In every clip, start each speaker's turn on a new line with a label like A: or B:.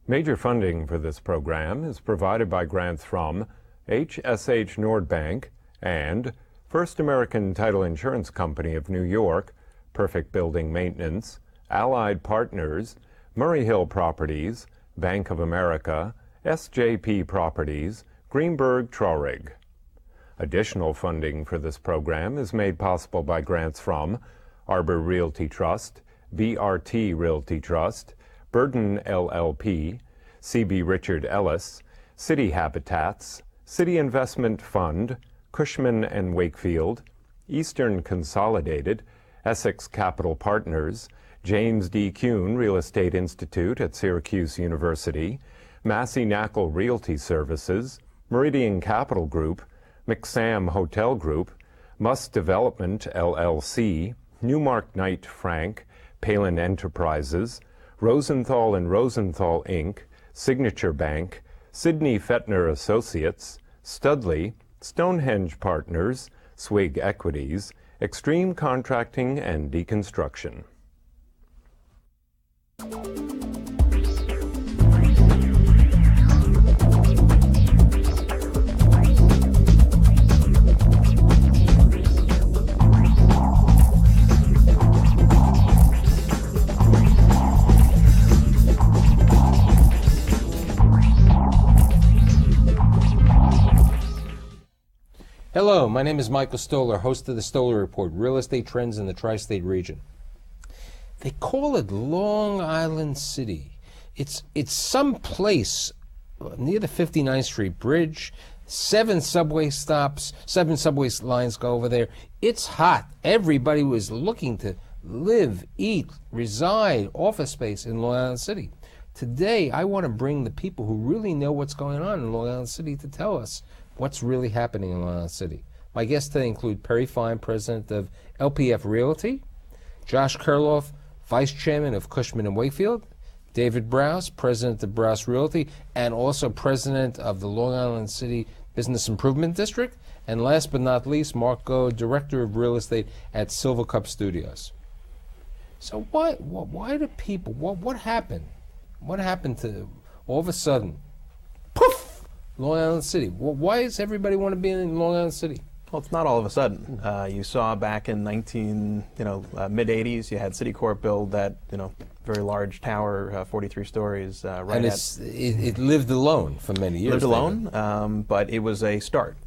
A: Major funding for this program is provided by grants from HSH Nordbank and First American Title Insurance Company of New York, Perfect Building Maintenance, Allied Partners, Murray Hill Properties, Bank of America, SJP Properties, Greenberg Traurig. Additional funding for this program is made possible by grants from Arbor Realty Trust, BRT Realty Trust, BERDON LLP, CB Richard Ellis, City Habitats, City Investment Fund, Cushman & Wakefield, Eastern Consolidated, Essex Capital Partners, James D. Kuhn Real Estate Institute at Syracuse University, Massey Knackle Realty Services, Meridian Capital Group, McSam Hotel Group, Muss Development LLC, Newmark Knight Frank, PALIN Enterprises, Rosenthal & Rosenthal Inc., Signature Bank, Sidney Fettner Associates, Studley, Stonehenge Partners, Swig Equities, Extreme Contracting and Deconstruction.
B: Hello, my name is Michael Stoller, host of the Stoller Report, Real Estate Trends in the Tri-State Region. They call it Long Island City. It's some place near the 59th Street Bridge. 7 subway stops, 7 subway lines go over there. It's hot. Everybody was looking to live, eat, reside, office space in Long Island City. Today, I want to bring the people who really know what's going on in Long Island City to tell us what's really happening in Long Island City. My guests today include Perry Fine, president of LPF Realty, Josh Kurloff, vice chairman of Cushman & Wakefield, David Browse, president of Browse Realty, and also president of the Long Island City Business Improvement District, and last but not least, Mark Go, director of real estate at Silver Cup Studios. So why do people, what happened? What happened to, all of a sudden, poof, Long Island City? Why does everybody want to be in Long Island City?
C: Well, it's not all of a sudden. You saw back in mid-'80s, you had Citicorp build that, very large tower, 43 stories.
B: And it lived alone for many years.
C: Lived alone, but it was a start.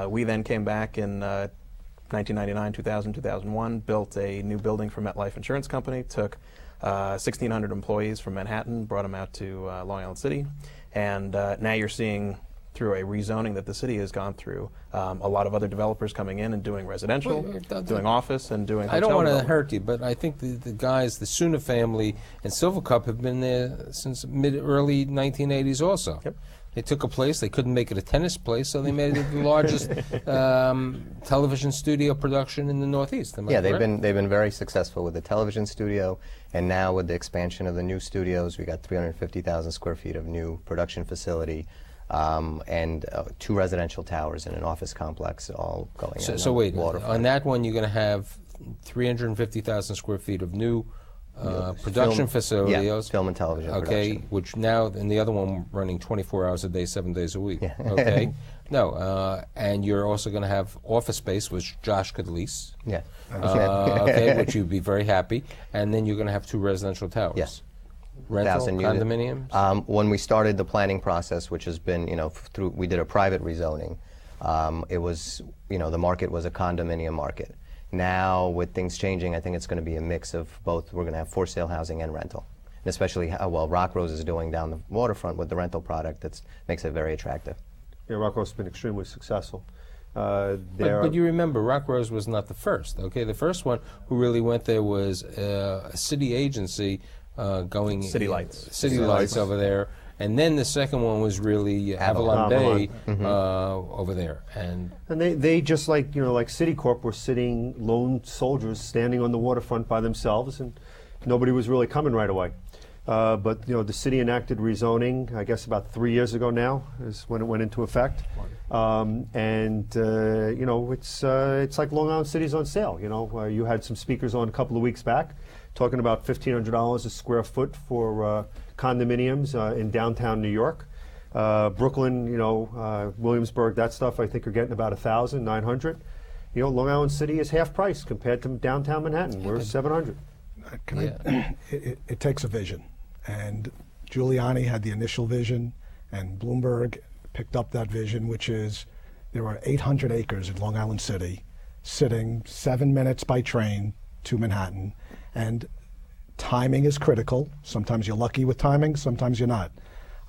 C: We then came back in 1999, 2000, 2001, built a new building for MetLife Insurance Company, took 1,600 employees from Manhattan, brought them out to Long Island City, and now you're seeing, through a rezoning that the city has gone through, a lot of other developers coming in and doing residential, doing office, and doing hotel.
B: I don't want to hurt you, but I think the guys, the Suna family and Silver Cup, have been there since early 1980s also.
C: Yep.
B: They took a place, they couldn't make it a tennis place, so they made it the largest television studio production in the Northeast.
D: Yeah, they've been very successful with the television studio, and now with the expansion of the new studios, we got 350,000 square feet of new production facility. And 2 residential towers and an office complex all going in.
B: So wait,
D: waterfront.
B: on that one you're going to have 350,000 square feet of new production facilities.
D: Yeah, film and television production.
B: Which now, and the other one running 24 hours a day, 7 days a week. Yeah. Okay. No, and you're also going to have office space, which Josh could lease.
D: Yeah.
B: Okay, which you'd be very happy. And then you're going to have 2 residential towers.
D: Yes.
B: Rental, condominiums?
D: When we started the planning process, which has been, we did a private rezoning, it was, the market was a condominium market. Now, with things changing, I think it's going to be a mix of both. We're going to have for sale housing and rental. And especially how well Rock Rose is doing down the waterfront with the rental product, that makes it very attractive.
E: Yeah, Rock Rose has been extremely successful.
B: But you remember, Rock Rose was not the first, okay? The first one who really went there was a city agency going
C: City Lights.
B: City Lights over there, and then the second one was really Avalon Bay over there, and
E: they just like like Citicorp were sitting lone soldiers standing on the waterfront by themselves, and nobody was really coming right away. But the city enacted rezoning, I guess about 3 years ago now is when it went into effect, it's like Long Island City's on sale. You had some speakers on a couple of weeks back talking about $1,500 a square foot for condominiums in downtown New York. Brooklyn, Williamsburg, that stuff I think are getting about 1,000, 900. Long Island City is half price compared to downtown Manhattan. We're 700.
F: It takes a vision, and Giuliani had the initial vision, and Bloomberg picked up that vision, which is there are 800 acres in Long Island City, sitting 7 minutes by train to Manhattan, and timing is critical. Sometimes you're lucky with timing, sometimes you're not.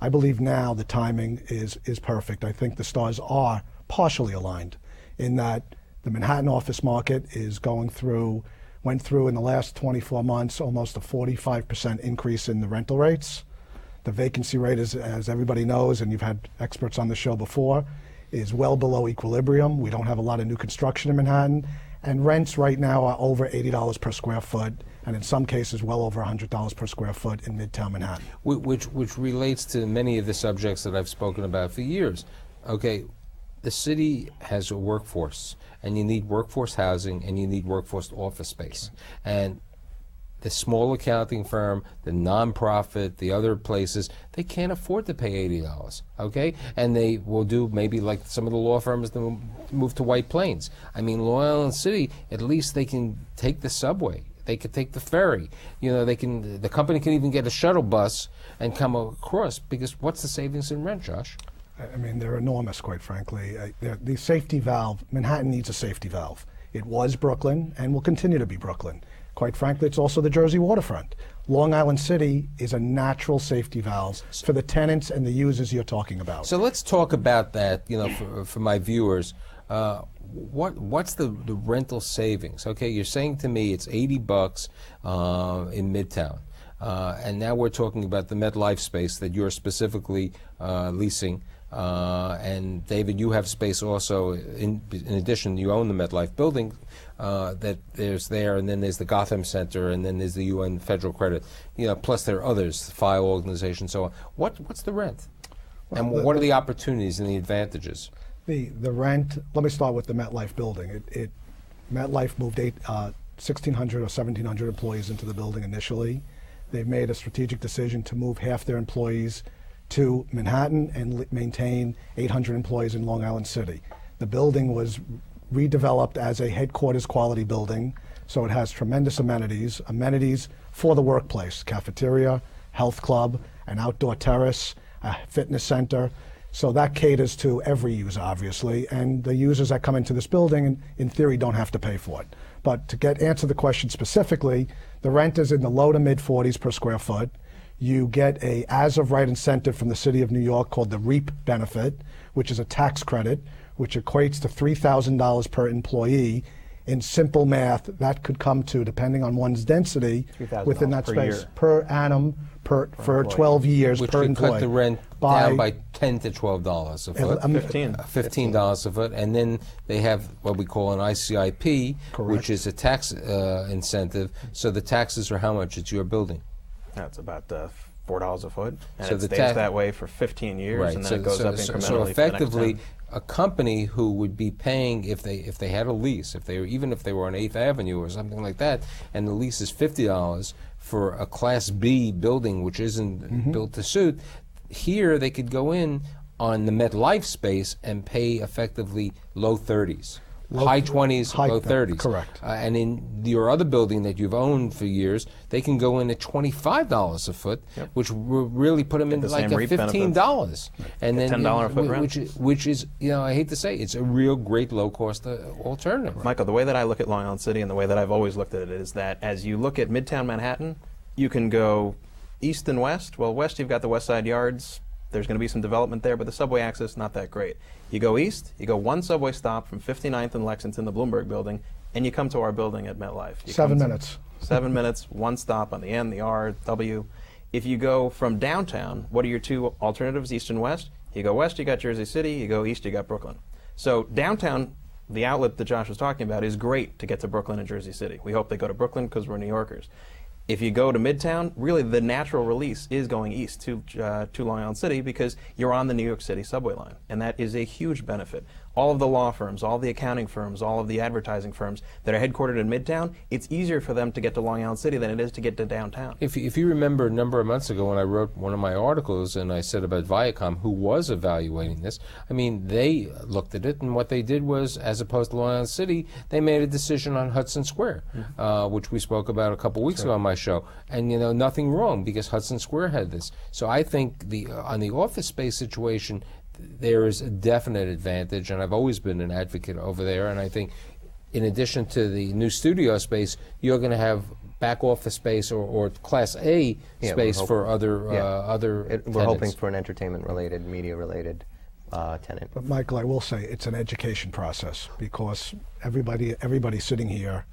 F: I believe now the timing is perfect. I think the stars are partially aligned in that the Manhattan office market went through in the last 24 months almost a 45% increase in the rental rates. The vacancy rate is, as everybody knows, and you've had experts on the show before, is well below equilibrium. We don't have a lot of new construction in Manhattan, and rents right now are over $80 per square foot, and in some cases well over $100 per square foot in Midtown Manhattan.
B: Which relates to many of the subjects that I've spoken about for years. Okay, the city has a workforce, and you need workforce housing, and you need workforce office space. And the small accounting firm, the nonprofit, the other places, they can't afford to pay $80, okay? And they will do maybe like some of the law firms that move to White Plains. I mean, Long Island City, at least they can take the subway. They could take the ferry. The company can even get a shuttle bus and come across, because what's the savings in rent, Josh?
F: I mean, they're enormous, quite frankly. The safety valve, Manhattan needs a safety valve. It was Brooklyn and will continue to be Brooklyn. Quite frankly, it's also the Jersey waterfront. Long Island City is a natural safety valve for the tenants and the users you're talking about.
B: So let's talk about that, for my viewers. What's the rental savings? Okay, you're saying to me it's $80 in Midtown. And now we're talking about the MetLife space that you're specifically leasing. And David, you have space also. In addition, you own the MetLife building that there's there, and then there's the Gotham Center, and then there's the UN Federal Credit. Plus there are others, FILE organization, so on. What's the rent? And what are the opportunities and the advantages?
F: The rent. Let me start with the MetLife building. MetLife moved 1,600 or 1,700 employees into the building initially. They've made a strategic decision to move half their employees to Manhattan and maintain 800 employees in Long Island City. The building was redeveloped as a headquarters quality building, so it has tremendous amenities for the workplace: cafeteria, health club, an outdoor terrace, a fitness center. So that caters to every user, obviously, and the users that come into this building, in theory, don't have to pay for it. But to answer the question specifically, the rent is in the low to mid 40s per square foot. You get a as-of-right incentive from the City of New York called the REAP benefit, which is a tax credit, which equates to $3,000 per employee. In simple math, that could come to, depending on one's density within that space, per annum, for 12 years
B: which
F: per
B: would
F: employee.
B: Cut the rent down by $10 to $12 a foot. $15 a foot, and then they have what we call an ICIP, which is a tax incentive. So the taxes are how much? It's your building.
C: That's about $4 a foot, and
B: so
C: it stays that way for 15 years,
B: right.
C: and then it goes up incrementally.
B: So effectively,
C: for the next 10.
B: a company who would be paying if they had a lease, even if they were on 8th Avenue or something like that, and the lease is $50 for a Class B building, which isn't built to suit, here they could go in on the MetLife space and pay effectively low 30s. High 20s, low 30s.
F: Correct.
B: And in your other building that you've owned for years, they can go in at $25 a foot, which will really put them in like a $15. And then
C: $10 a foot rent.
B: Which is, I hate to say, it's a real great low-cost alternative.
C: Michael, the way that I look at Long Island City and the way that I've always looked at it is that as you look at Midtown Manhattan, you can go east and west. Well, west you've got the West Side Yards. There's going to be some development there, but the subway access not that great. You go east, you go one subway stop from 59th and Lexington, the Bloomberg building, and you come to our building at MetLife.
F: 7 minutes.
C: 7 minutes, one stop on the N, the R, W. If you go from downtown, what are your two alternatives, east and west? You go west, you got Jersey City. You go east, you got Brooklyn. So downtown, the outlet that Josh was talking about, is great to get to Brooklyn and Jersey City. We hope they go to Brooklyn because we're New Yorkers. If you go to Midtown, really the natural release is going east to Long Island City because you're on the New York City subway line, and that is a huge benefit. all of the law firms, all the accounting firms, all of the advertising firms that are headquartered in Midtown, it's easier for them to get to Long Island City than it is to get to downtown.
B: If you remember a number of months ago when I wrote one of my articles and I said about Viacom, who was evaluating this, I mean, they looked at it and what they did was, as opposed to Long Island City, they made a decision on Hudson Square, which we spoke about a couple weeks ago on my show. And, you know, nothing wrong because Hudson Square had this. So I think on the office space situation, there is a definite advantage, and I've always been an advocate over there. And I think, in addition to the new studio space, you're going to have back office space or Class A space for other
D: We're hoping for an entertainment-related, media-related tenant.
F: But Michael, I will say it's an education process because everybody sitting here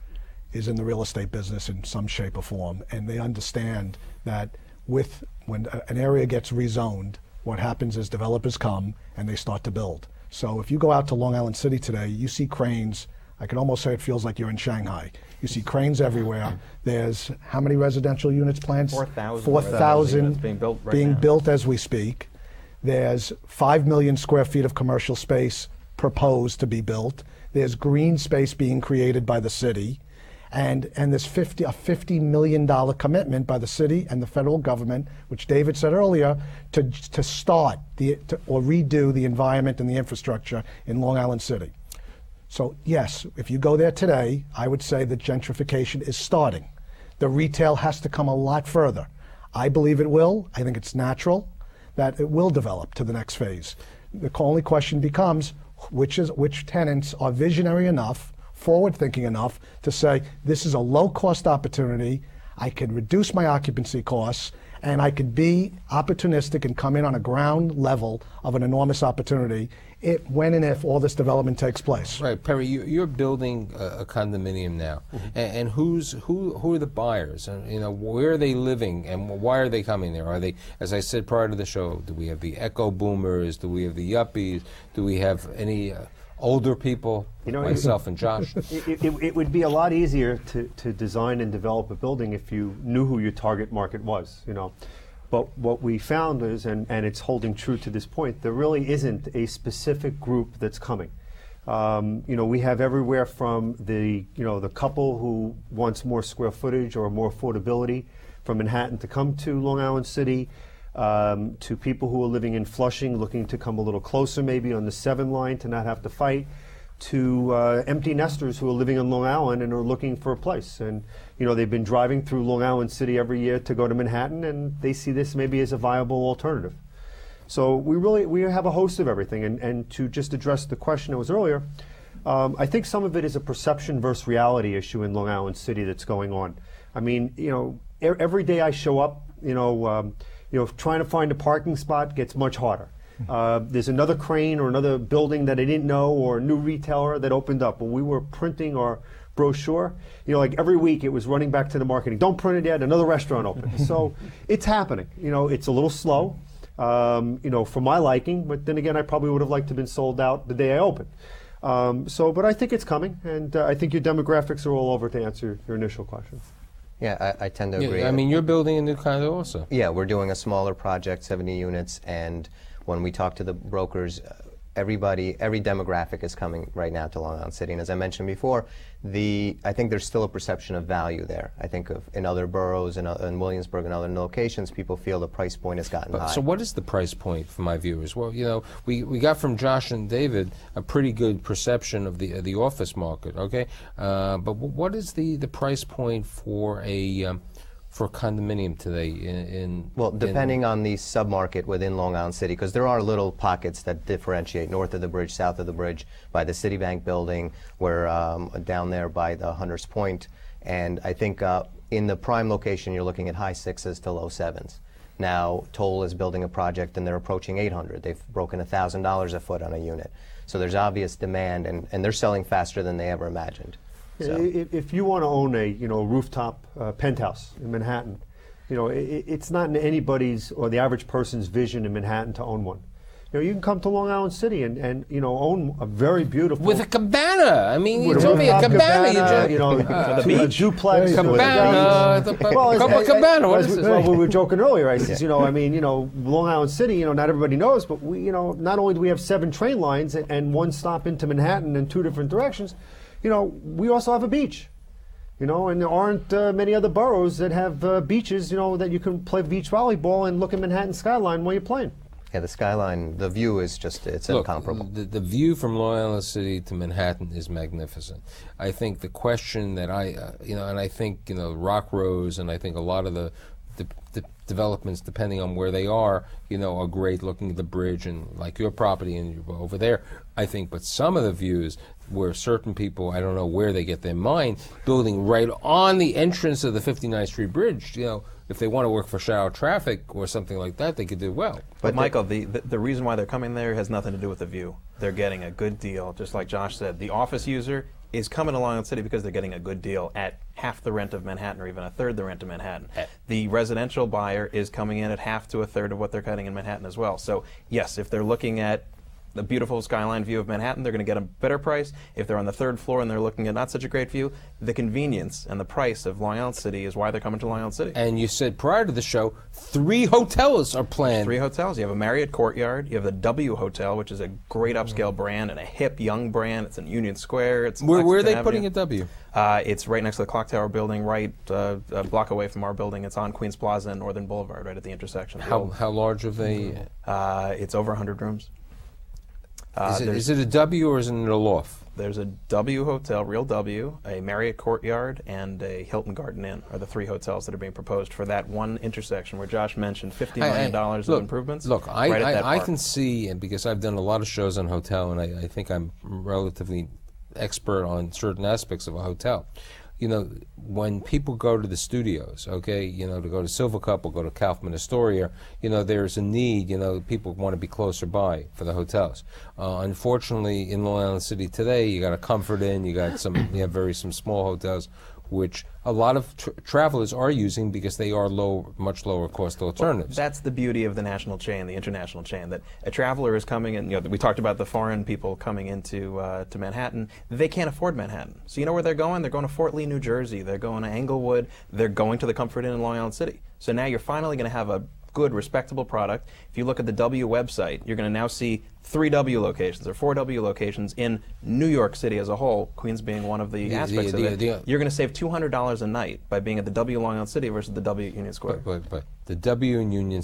F: is in the real estate business in some shape or form, and they understand that when an area gets rezoned, what happens is developers come and they start to build. So if you go out to Long Island City today, you see cranes. I can almost say it feels like you're in Shanghai. You see cranes everywhere. There's how many residential units planned?
C: 4,000.
F: 4,000
C: being built right
F: being
C: now.
F: built as we speak. There's 5 million square feet of commercial space proposed to be built. There's green space being created by the city. And there's a $50 million commitment by the city and the federal government, which David said earlier, to start or redo the environment and the infrastructure in Long Island City. So yes, if you go there today, I would say that gentrification is starting. The retail has to come a lot further. I believe it will. I think it's natural that it will develop to the next phase. The only question becomes which tenants are visionary enough, forward-thinking enough to say, this is a low-cost opportunity, I can reduce my occupancy costs, and I could be opportunistic and come in on a ground level of an enormous opportunity when and if all this development takes place.
B: Right, Perry, you're building a condominium now, and who are the buyers? And you know, where are they living, and why are they coming there? Are they, as I said prior to the show, do we have the echo boomers? Do we have the yuppies? Do we have any older people, myself and Josh?
E: It would be a lot easier to design and develop a building if you knew who your target market was, But what we found is, and it's holding true to this point, there really isn't a specific group that's coming. We have everywhere from the couple who wants more square footage or more affordability from Manhattan to come to Long Island City, to people who are living in Flushing looking to come a little closer maybe on the 7 line to not have to fight, to empty nesters who are living on Long Island and are looking for a place. And they've been driving through Long Island City every year to go to Manhattan, and they see this maybe as a viable alternative. So we have a host of everything. And to just address the question that was earlier, I think some of it is a perception versus reality issue in Long Island City that's going on. I mean, every day I show up, trying to find a parking spot gets much harder. There's another crane or another building that I didn't know, or a new retailer that opened up. When we were printing our brochure, like every week it was running back to the marketing. Don't print it yet, another restaurant opened. So it's happening. It's a little slow, for my liking, but then again, I probably would have liked to have been sold out the day I opened. But I think it's coming, and I think your demographics are all over to answer your initial question.
D: Yeah, I tend to agree.
B: I mean, you're building a new condo also.
D: Yeah, we're doing a smaller project, 70 units, and when we talk to the brokers, every demographic is coming right now to Long Island City. And as I mentioned before, I think there's still a perception of value there. I think in other boroughs, in Williamsburg and other locations, people feel the price point has gotten high.
B: So what is the price point for my viewers? Well, we got from Josh and David a pretty good perception of the office market, okay? But what is the price point for a condominium today
D: well, depending on the submarket within Long Island City, because there are little pockets that differentiate north of the bridge, south of the bridge, by the Citibank building, we're down there by the Hunters Point, and I think in the prime location you're looking at high 6s to low 7s. Now Toll is building a project and they're approaching 800. They've broken $1,000 a foot on a unit. So there's obvious demand, and they're selling faster than they ever imagined. So.
E: If you want to own a rooftop penthouse in Manhattan, it's not in anybody's or the average person's vision in Manhattan to own one. You know, you can come to Long Island City and you know, own a very beautiful
B: With a cabana. I mean, you
E: with
B: told me a
E: rooftop
B: cabana.
E: you know,
C: the
E: a
C: beach.
E: duplex.
B: Cabana. Cabana. What is it?
E: Well, we were joking earlier. I says, you know, I mean, you know, Long Island City, you know, not everybody knows, but we, you know, not only do we have 7 train lines and one stop into Manhattan in 2 different directions, you know, we also have a beach. You know, and there aren't many other boroughs that have beaches, you know, that you can play beach volleyball and look at Manhattan skyline while you're playing.
D: Yeah, the skyline, the view is just, it's incomparable.
B: The view from Long Island City to Manhattan is magnificent. I think the question that you know, and I think, you know, Rock Rose and I think a lot of the developments, depending on where they are, you know, are great, looking at the bridge and like your property and over there, I think, but some of the views where certain people, I don't know where they get their mind, building right on the entrance of the 59th Street Bridge, you know, if they want to work for shadow traffic or something like that, they could do well.
C: But Michael, the reason why they're coming there has nothing to do with the view. They're getting a good deal, just like Josh said. The office user is coming to Long Island City because they're getting a good deal at half the rent of Manhattan or even a third the rent of Manhattan. The residential buyer is coming in at half to a third of what they're getting in Manhattan as well. So yes, if they're looking at the beautiful skyline view of Manhattan, they're going to get a better price. If they're on the 3rd floor and they're looking at not such a great view, the convenience and the price of Long Island City is why they're coming to Long Island City.
B: And you said prior to the show, 3 hotels are planned.
C: 3 hotels. You have a Marriott Courtyard. You have the W Hotel, which is a great upscale brand and a hip young brand. It's in Union Square. It's
B: Where are they
C: Avenue.
B: putting a W?
C: It's right next to the Clock Tower building, right a block away from our building. It's on Queens Plaza and Northern Boulevard, right at the intersection.
B: How large are they?
C: It's over 100 rooms.
B: Is it a W or is it a loft?
C: There's a W Hotel, real W, a Marriott Courtyard, and a Hilton Garden Inn are the 3 hotels that are being proposed for that one intersection where Josh mentioned $50 million of improvements.
B: Look,
C: right at that
B: I
C: park.
B: can see, and because I've done a lot of shows on hotel, and I think I'm relatively expert on certain aspects of a hotel. You know, when people go to the studios, okay, you know, to go to Silver Cup or go to Kaufman Astoria, you know, there's a need, you know, people want to be closer by for the hotels. Unfortunately, in Long Island City today, you got a Comfort Inn, you got some, you have some small hotels, which a lot of travelers are using because they are much lower cost alternatives.
C: Well, that's the beauty of the national chain, the international chain, that a traveler is coming in, you know, we talked about the foreign people coming into to Manhattan. They can't afford Manhattan. So you know where they're going? They're going to Fort Lee, New Jersey. They're going to Englewood. They're going to the Comfort Inn in Long Island City. So now you're finally going to have a good, respectable product. If you look at the W website, you're going to now see 3 W locations or 4 W locations in New York City as a whole, Queens being one of the aspects of it. You're going to save $200 a night by being at the W Long Island City versus the W at Union Square.
B: But the W in Union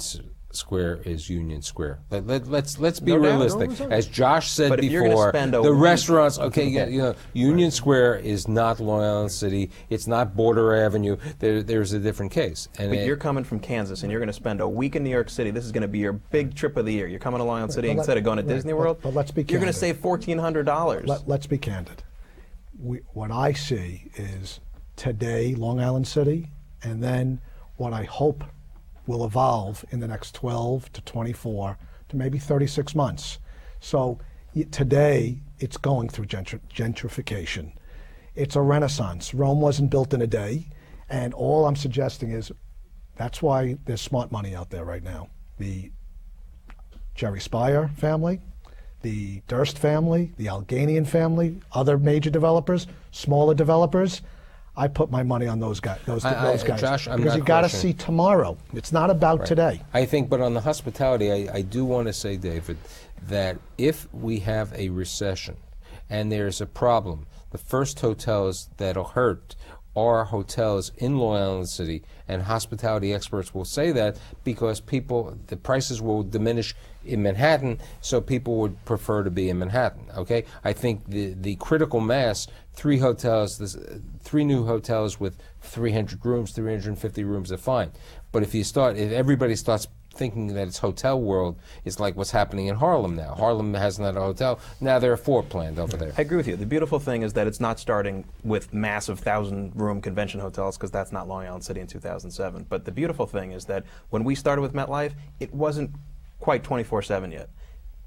B: Square is Union Square. Let's be
E: No doubt,
B: realistic.
E: no,
B: As Josh said
C: But if you're gonna
B: before,
C: spend a
B: the
C: week-
B: restaurants, okay, you know, Union Square is not Long Island City. It's not Border Avenue. There's a different case. And
C: But you're coming from Kansas and you're going to spend a week in New York City. This is going to be your big trip of the year. You're coming to Long Island City instead of going to Disney World.
F: But let's be
C: You're going to
F: candid.
C: save $1,400.
F: Let's be candid. What I see is today Long Island City, and then what I hope will evolve in the next 12 to 24 to maybe 36 months. So today it's going through gentrification. It's a renaissance. Rome wasn't built in a day, and all I'm suggesting is that's why there's smart money out there right now. The Jerry Spire family, the Durst family, the Alganian family, other major developers, smaller developers. I put my money on those guys. Those guys.
B: Josh, I'm
F: because
B: not
F: you got to
B: questioning.
F: see tomorrow. It's not about today.
B: I think, but on the hospitality, I do want to say, David, that if we have a recession and there's a problem, the first hotels that'll hurt are hotels in Long Island City, and hospitality experts will say that because the prices will diminish in Manhattan, so people would prefer to be in Manhattan. Okay, I think the critical mass, 3 hotels, 3 new hotels with 300 rooms, 350 rooms are fine. But if everybody starts thinking that it's hotel world, it's like what's happening in Harlem now. Harlem hasn't had a hotel. Now there are 4 planned over there.
C: I agree with you. The beautiful thing is that it's not starting with massive 1,000-room convention hotels, because that's not Long Island City in 2007. But the beautiful thing is that when we started with MetLife, it wasn't quite 24/7 yet.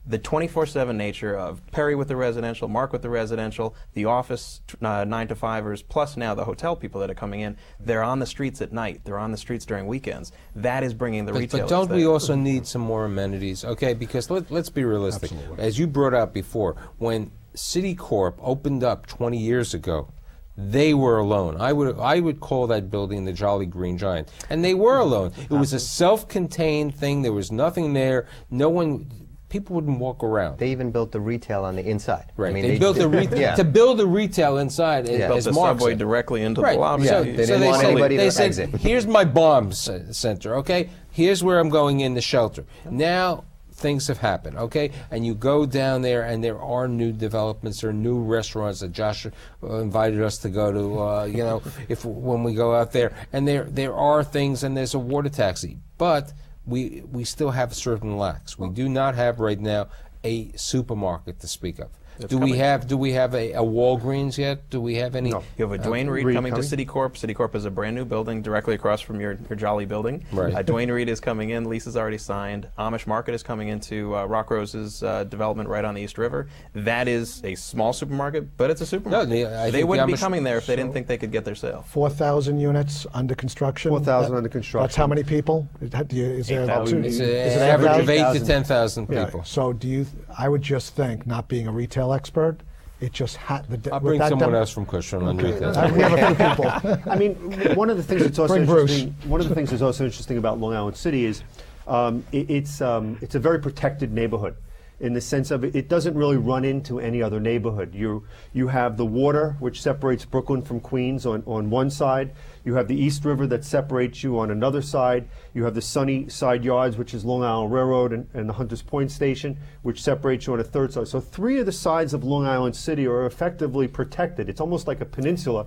C: the 24/7 nature of Perry with the residential, Mark with the residential, the office 9 to 5ers, plus now the hotel people that are coming in, they're on the streets at night, they're on the streets during weekends. That is bringing the retailers
B: But don't we
C: there.
B: also need some more amenities? Okay, because let's be realistic.
F: Absolutely.
B: As you brought out before, when Citicorp opened up 20 years ago, they were alone. I would call that building the Jolly Green Giant, and they were alone. It was a self-contained thing. There was nothing there. No one. People wouldn't walk around.
D: They even built the retail on the inside.
B: Right.
D: I mean,
B: they built the
D: yeah.
B: to build a retail inside.
D: Yeah.
C: Built
B: As
C: the
B: Mark
C: subway
B: said.
C: directly into
B: Right.
C: the lobby.
B: So,
D: They
B: so
D: didn't
B: they
D: want
B: said,
D: anybody
B: they
D: to
B: said,
D: exit.
B: here's my bomb center, okay? Here's where I'm going in the shelter. Now things have happened, okay? And you go down there, and there are new developments, there are new restaurants that Josh invited us to go to, you know, when we go out there. And there are things, and there's a water taxi. But we still have certain lacks. We do not have right now a supermarket to speak of.
C: It's
B: Do we
C: coming.
B: have a Walgreens yet? Do we have any?
E: No.
C: You have a Dwayne Reed
E: Reed
C: coming to
E: coming?
C: Citicorp. Citicorp is a brand new building directly across from your Jolly building.
B: Right.
C: Dwayne Reed is coming in. Lease is already signed. Amish Market is coming into Rock Rose's development right on the East River. That is a small supermarket, but it's a supermarket.
B: I
C: they
B: think
C: wouldn't
B: the
C: be
B: Amish-
C: coming there if they didn't think they could get their sale.
F: 4,000 units under construction.
E: 4,000
F: That-
E: under construction.
F: That's how many people? Is there about
C: 8,000.
B: It's
F: is
B: an
F: it
B: average of
F: 8,000?
B: 8 to 10,000
F: Yeah.
B: people.
F: So I would just think, not being a retail expert, it just had the.
B: I'll
F: with
B: bring
F: that
B: someone
F: dem-
B: else from Cushman on
F: Okay.
B: retail.
F: We have a few people.
E: I mean, one of the things that's also
F: Bring Bruce.
E: interesting. One of the things that's also interesting about Long Island City is it's a very protected neighborhood, in the sense of it doesn't really run into any other neighborhood. You have the water, which separates Brooklyn from Queens on one side. You have the East River that separates you on another side. You have the Sunny Side Yards, which is Long Island Railroad, and the Hunters Point Station, which separates you on a third side. So 3 of the sides of Long Island City are effectively protected. It's almost like a peninsula,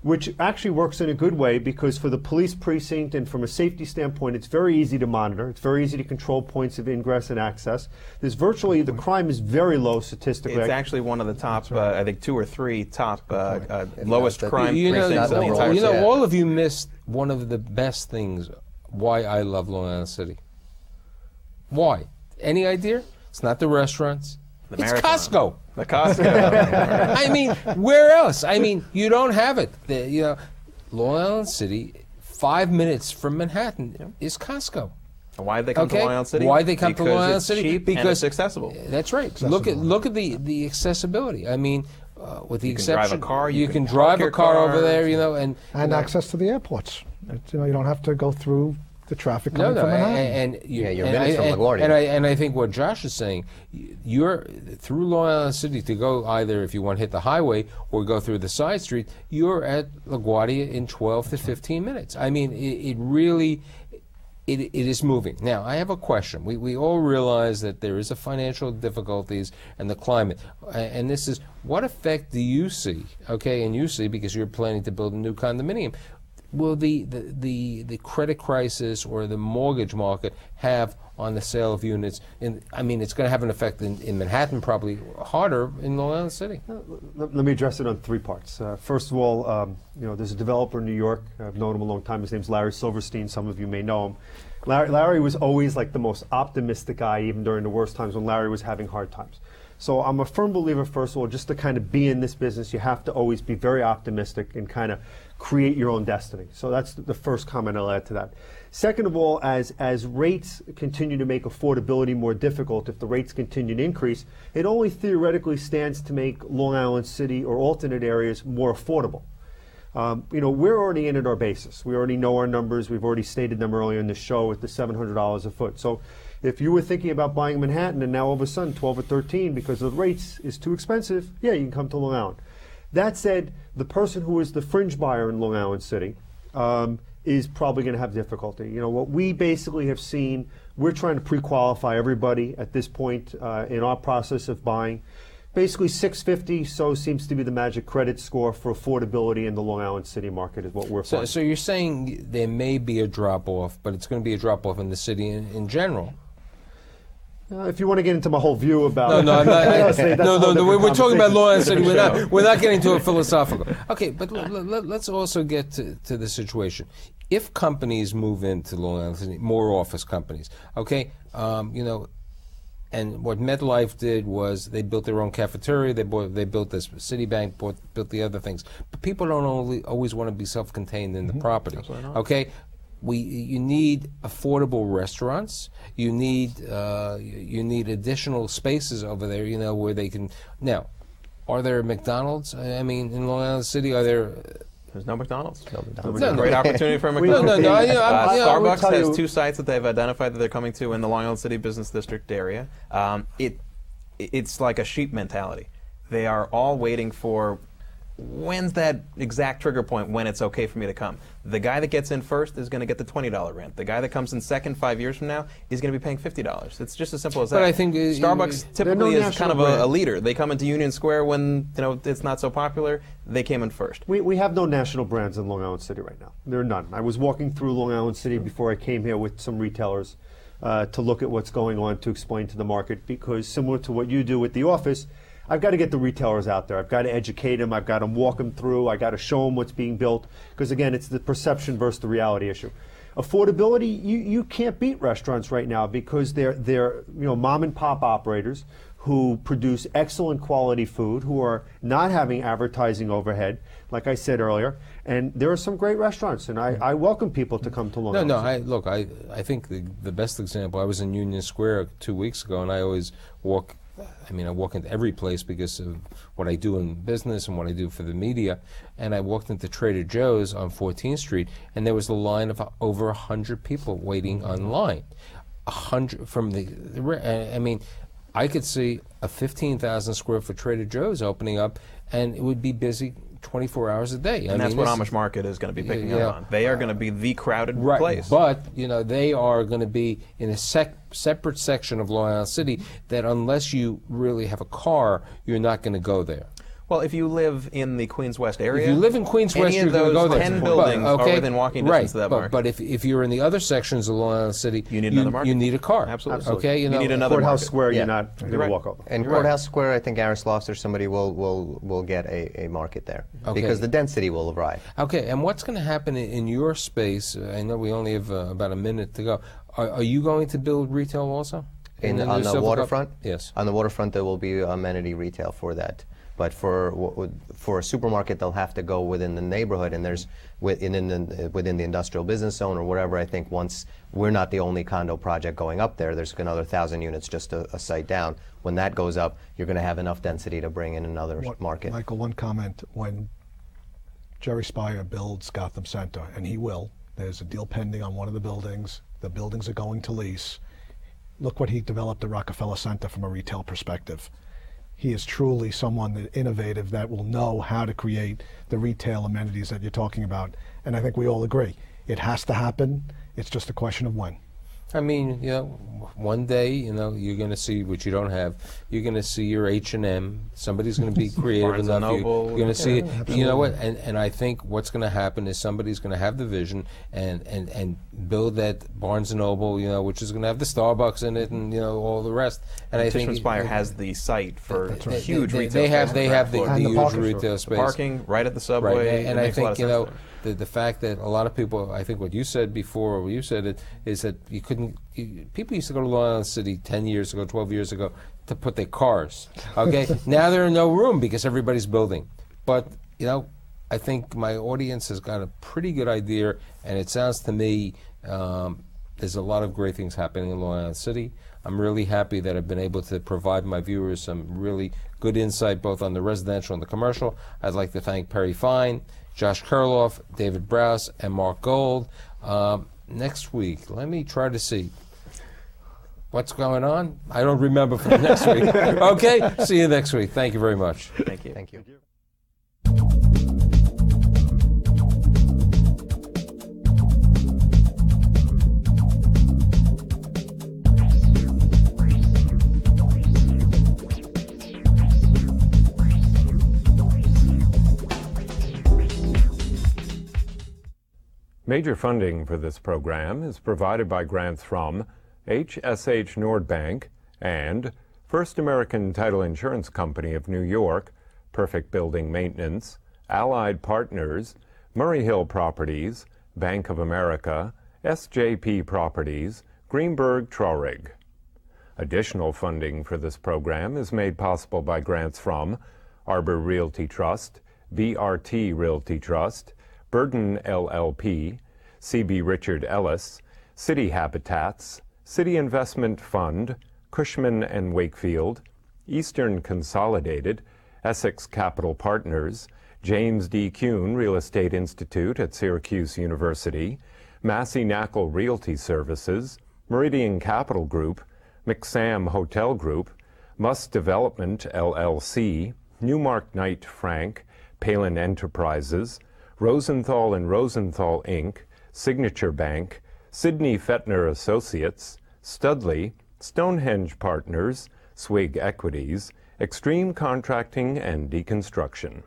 E: which actually works in a good way, because for the police precinct and from a safety standpoint, it's very easy to monitor. It's very easy to control points of ingress and access. There's virtually, the crime is very low statistically.
C: It's actually one of the top, I think 2 or 3 top lowest
D: Not the-
C: crime
B: You know,
C: precincts in the
D: overall,
C: entire
B: you know,
C: city.
B: all of you missed one of the best things why I love Long Island City. Why? Any idea? It's not the restaurants.
C: The
B: It's
C: Marathon.
B: Costco.
C: The Costco.
B: I mean, where else? I mean, you don't have it. You know, Long Island City, 5 minutes from Manhattan is Costco.
C: Why did they come
B: Okay.
C: to Long Island City?
B: Why did they come to
C: Because
B: Long Island
C: it's
B: City?
C: cheap and it's accessible.
B: That's right. Look at the accessibility. I mean, with the
C: You can drive a
B: exception,
C: car,
B: you
C: you
B: can
C: can
B: drive
C: park
B: a
C: your
B: car over
C: car.
B: there, you know, and
F: And
B: you know,
F: access to the airports. You know, you don't have to go through the traffic
B: No,
F: coming
B: no,
F: from Manhattan.
B: and
D: Yeah, you're
B: and
D: minutes from
B: and-
D: LaGuardia.
B: And I think what Josh is saying, you're through Long Island City to go either if you want to hit the highway or go through the side street, you're at LaGuardia in 12 to 15 minutes. I mean, it really. It is moving. Now, I have a question. We all realize that there is a financial difficulties and the climate. And this is, what effect do you see, okay, and you see because you're planning to build a new condominium, will the credit crisis or the mortgage market have on the sale of units? I mean, it's going to have an effect in Manhattan, probably harder in Long Island City.
E: Let me address it on 3 parts. First of all, you know, there's a developer in New York. I've known him a long time. His name's Larry Silverstein. Some of you may know him. Larry was always like the most optimistic guy, even during the worst times when Larry was having hard times. So I'm a firm believer, first of all, just to kind of be in this business, you have to always be very optimistic and kind of create your own destiny. So that's the first comment I'll add to that. Second of all, as rates continue to make affordability more difficult, if the rates continue to increase, it only theoretically stands to make Long Island City or alternate areas more affordable. You know, we're already in at our basis. We already know our numbers. We've already stated them earlier in the show at the $700 a foot. So if you were thinking about buying Manhattan and now all of a sudden 12 or 13 because the rates is too expensive, yeah, you can come to Long Island. That said, the person who is the fringe buyer in Long Island City is probably going to have difficulty. You know, what we basically have seen, we're trying to pre-qualify everybody at this point in our process of buying. Basically 650 so seems to be the magic credit score for affordability in the Long Island City market is what we're finding.
B: So you're saying there may be a drop-off, but it's going to be a drop-off in the city in general.
E: If you want to get into my whole view about
B: No, I'm not.
E: Honestly, that's a whole
B: no. We're
E: different
B: talking about
E: conversation.
B: Long Island City. We're not getting to a philosophical. Okay, but let's also get to the situation. If companies move into Long Island City, more office companies, okay, you know, And what MetLife did was they built their own cafeteria. They built this Citibank, built the other things. But people don't always want to be self-contained in the property.
C: Absolutely not.
B: Okay, you need affordable restaurants. You need additional spaces over there. You know, where they can. Now, are there McDonald's? I mean, in Long Island City, are there?
C: There's no McDonald's.
D: No,
C: It's a great opportunity for a
B: No,
C: McDonald's. Starbucks
E: tell
C: has
E: you-
C: 2 sites that they've identified that they're coming to in the Long Island City Business District area. It's like a sheep mentality. They are all waiting for when's that exact trigger point when it's okay for me to come. The guy that gets in first is going to get the $20 rent. The guy that comes in second 5 years from now is going to be paying $50. It's just as simple as that.
B: But I think
C: Starbucks typically is kind of
E: national brand.
C: a leader. They come into Union Square when it's not so popular. They came in first.
E: We have no national brands in Long Island City right now. There are none. I was walking through Long Island City before I came here with some retailers to look at what's going on, to explain to the market, because similar to what you do with the office, I've got to get the retailers out there. I've got to educate them. I've got to walk them through. I've got to show them what's being built, because again, it's the perception versus the reality issue. Affordability, you can't beat restaurants right now because they're mom and pop operators who produce excellent quality food, who are not having advertising overhead, like I said earlier. And there are some great restaurants, and I welcome people to come to Long Island.
B: I think the best example, I was in Union Square 2 weeks ago, and I always walk, I walk into every place because of what I do in business and what I do for the media. And I walked into Trader Joe's on 14th Street, and there was a line of over 100 people waiting online. 100 from I could see a 15,000 square foot Trader Joe's opening up, and it would be busy 24 hours a day.
C: And that's what Amish Market is going to be picking up on. They are going to be the crowded place.
B: But they are going to be in a separate section of Long Island City that unless you really have a car, you're not going to go there.
C: Well, if you live in the Queens West area,
B: If you live in Queens West,
C: any
B: you're
C: of
B: going to
C: those
B: go there.
C: 10 buildings are within walking distance of that
B: but,
C: market.
B: But if you're in the other sections of Long Island City,
C: You need another market.
B: You need a car.
C: Absolutely.
B: Okay,
C: You need another
E: Courthouse
C: market.
E: Square,
D: Yeah.
E: you're not going to
C: right.
E: walk over.
D: And Courthouse Square, I think Aaron Slosser, somebody will get a market there because the density will arrive.
B: Okay, and what's going to happen in your space? I know we only have about a minute to go. Are you going to build retail also?
D: On the
B: Silver Cup?
D: waterfront?
B: Yes.
D: On the waterfront, there will be amenity retail for that. But for a supermarket, they'll have to go within the neighborhood, and there's within the industrial business zone or whatever. I think once we're not the only condo project going up there, there's another 1,000 units just a site down. When that goes up, you're going to have enough density to bring in another market.
F: Michael, one comment. When Jerry Spire builds Gotham Center, and he will, there's a deal pending on one of the buildings. The buildings are going to lease. Look what he developed at Rockefeller Center from a retail perspective. He is truly someone that innovative that will know how to create the retail amenities that you're talking about. And I think we all agree. It has to happen. It's just a question of when.
B: I mean, one day, you're going to see what you don't have. You're going to see your H&M. Somebody's going to be creative
C: Barnes and
B: enough.
C: Noble.
B: You're going to see it.
F: Absolutely.
B: You know what? And I think what's going to happen is somebody's going to have the vision and build that Barnes and Noble, which is going to have the Starbucks in it and all the rest. And I think
C: Tishman Speyer has the site for huge retail
B: They have
C: space.
B: the
F: And the
B: huge
F: parking
B: retail space.
C: Parking right at the subway.
B: Right, and
C: It
B: I
C: makes a lot
B: think
C: of sense there.
B: the fact that a lot of people, I think what you said before, or you said it, is that you couldn't. People used to go to Long Island City 10 years ago, 12 years ago, to put their cars. Okay, now there are no room because everybody's building. But I think my audience has got a pretty good idea, and it sounds to me there's a lot of great things happening in Long Island City. I'm really happy that I've been able to provide my viewers some really good insight both on the residential and the commercial. I'd like to thank Perry Fine, Josh Kurloff, David Browse, and Mark Gold. Next week, let me try to see what's going on. I don't remember for next week. Okay, see you next week. Thank you very much.
C: Thank you.
D: Thank you.
A: Major funding for this program is provided by grants from HSH Nordbank and First American Title Insurance Company of New York, Perfect Building Maintenance, Allied Partners, Murray Hill Properties, Bank of America, SJP Properties, Greenberg Traurig. Additional funding for this program is made possible by grants from Arbor Realty Trust, BRT Realty Trust, BERDON LLP, C.B. Richard ELLIS, City Habitats, City Investment Fund, Cushman & Wakefield, Eastern Consolidated, Essex Capital Partners, James D. Kuhn Real Estate Institute at Syracuse University, Massey Knackle Realty Services, Meridian Capital Group, McSam Hotel Group, Muss Development LLC, Newmark Knight Frank, PALIN Enterprises, Rosenthal & Rosenthal Inc., Signature Bank, Sidney Fettner Associates, Studley, Stonehenge Partners, Swig Equities, Extreme Contracting and Deconstruction.